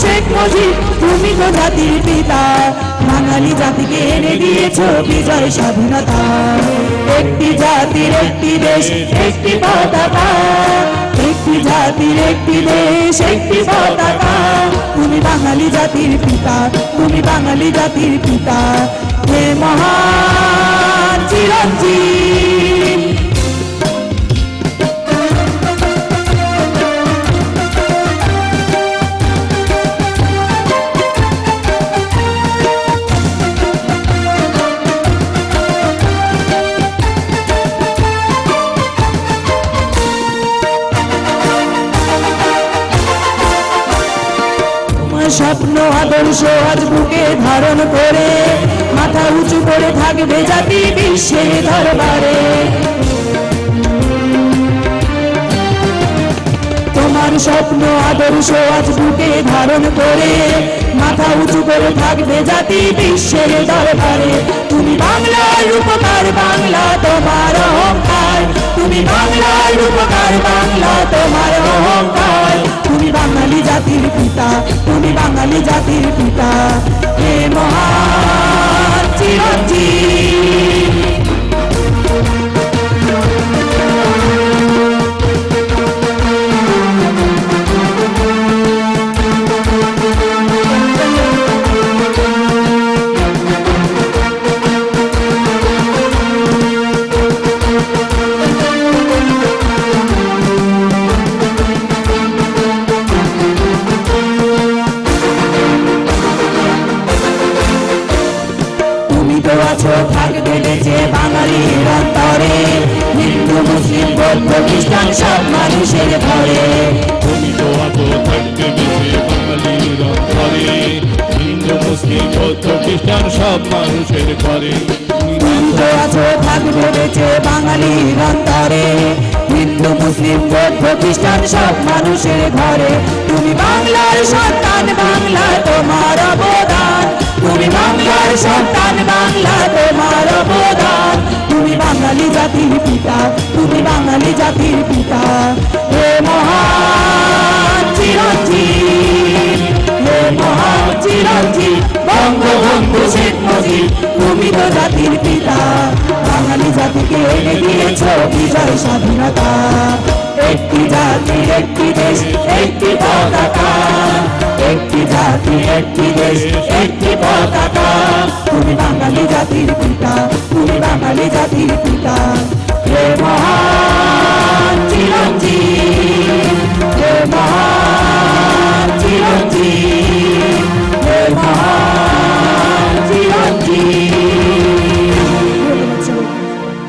শেখ মুজিব তুমি তো জাতির পিতা, বাঙালি জাতিকে এনে দিয়েছ বিজয় স্বাধীনতা। একটি জাতির একটি দেশ একটি পতাকা, একটি জাতির একটি দেশ একটি পতাকা। তুমি বাঙালি জাতির পিতা, তুমি বাঙালি জাতির পিতা, হে মহান চিরঞ্জীব। স্বপ্ন আদর্শ আজ বুকে ধারণ করে, মাথা উঁচু করে থাকবে জাতি বিশ্বের দরবারে। তোমার স্বপ্ন আদর্শ আজ বুকে ধারণ করে, মাথা উঁচু করে থাকবে জাতি বিশ্বের দরবারে। তুমি বাংলার উপকার, বাংলা তোমার অহংকার, তুমি বাংলার উপকার, বাংলা তোমার অহংকার। তুমি বাঙালি জাতির পিতা, তুমি বাঙালি জাতির পিতা, হে মহান চিরঞ্জীব। থাকবে বেঁচে বাঙালির অন্তরে, হিন্দু মুসলিম বৌদ্ধ খ্রিস্টান সব মানুষের ঘরে। তুমি তো আছো থাকবে বেঁচে বাঙালির অন্তরে, হিন্দু মুসলিম বৌদ্ধ খ্রিস্টান সব মানুষের ঘরে। তুমি তো আছো থাকবে বেঁচে বাঙালির অন্তরে, হিন্দু মুসলিম বৌদ্ধ খ্রিস্টান সব মানুষের ঘরে। তুমি বাংলার সন্তান, বাংলা তোমার অবদান, তুমি বাংলার সন্তান, বাংলা তোমার অবদান। তুমি বাঙালি জাতির পিতা, তুমি বাঙালি জাতির পিতা, হে মহান চিরঞ্জীব, হে মহান চিরঞ্জীব। বঙ্গবন্ধু শেখ মুজিব তুমি তো জাতির পিতা, বাঙালি জাতিকে এনে দিয়েছ বিজয় স্বাধীনতা। একটি জাতি একটি দেশ একটি পতাকা, একটি জাতি একটি দেশ একটি পতাকা। তুমি বাঙালি জাতির পিতা।